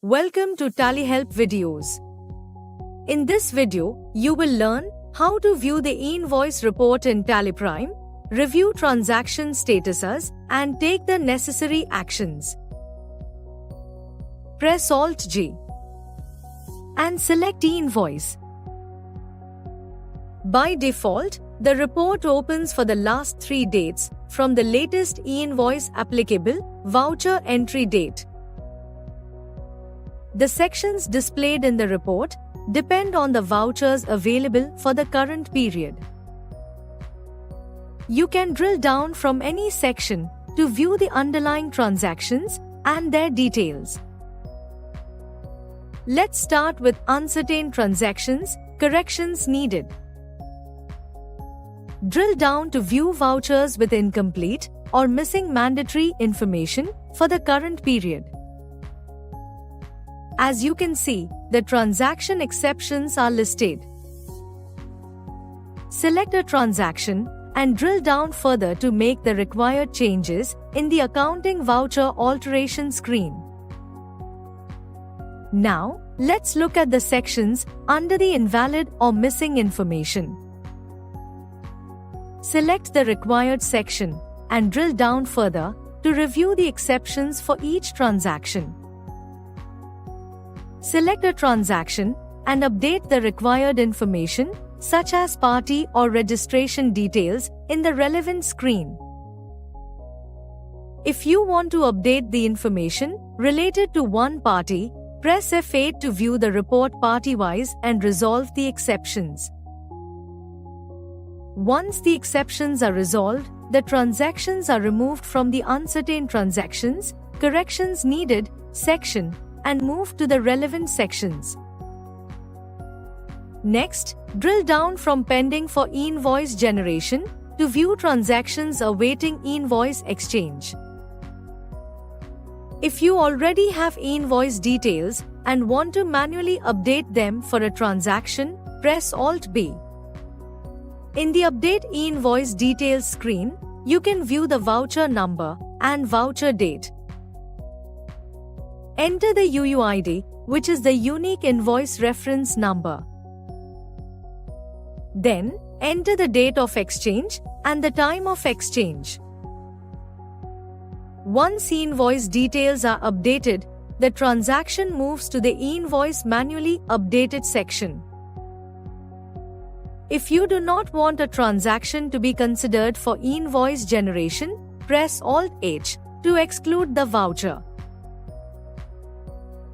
Welcome to TallyHelp videos. In this video, you will learn how to view the e-invoice report in TallyPrime, review transaction statuses, and take the necessary actions. Press Alt-G and select e-invoice. By default, the report opens for the last 3 dates from the latest e-invoice applicable voucher entry date. The sections displayed in the report depend on the vouchers available for the current period. You can drill down from any section to view the underlying transactions and their details. Let's start with uncertain transactions, corrections needed. Drill down to view vouchers with incomplete or missing mandatory information for the current period. As you can see, the transaction exceptions are listed. Select a transaction and drill down further to make the required changes in the accounting voucher alteration screen. Now, let's look at the sections under the invalid or missing information. Select the required section and drill down further to review the exceptions for each transaction. Select a transaction and update the required information, such as party or registration details, in the relevant screen. If you want to update the information related to one party, press F8 to view the report party-wise and resolve the exceptions. Once the exceptions are resolved, the transactions are removed from the uncertain transactions, corrections needed section and moved to the relevant sections. Next, drill down from pending for e-invoice generation to view transactions awaiting e-invoice exchange. If you already have e-invoice details and want to manually update them for a transaction, press Alt-B. In the Update e-invoice details screen, you can view the voucher number and voucher date. Enter the UUID, which is the Unique Invoice Reference Number. Then, enter the date of exchange and the time of exchange. Once e-invoice details are updated, the transaction moves to the e-invoice manually updated section. If you do not want a transaction to be considered for e-invoice generation, press Alt-H to exclude the voucher.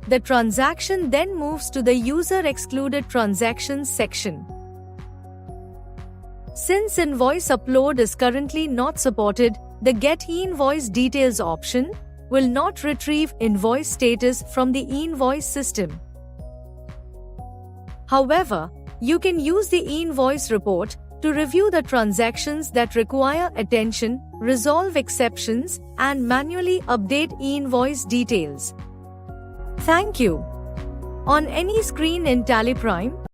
The transaction then moves to the User Excluded Transactions section. Since invoice upload is currently not supported, the Get e-invoice Details option will not retrieve invoice status from the e-invoice system. However, you can use the e-invoice report to review the transactions that require attention, resolve exceptions, and manually update e-invoice details. Thank you. On any screen in TallyPrime,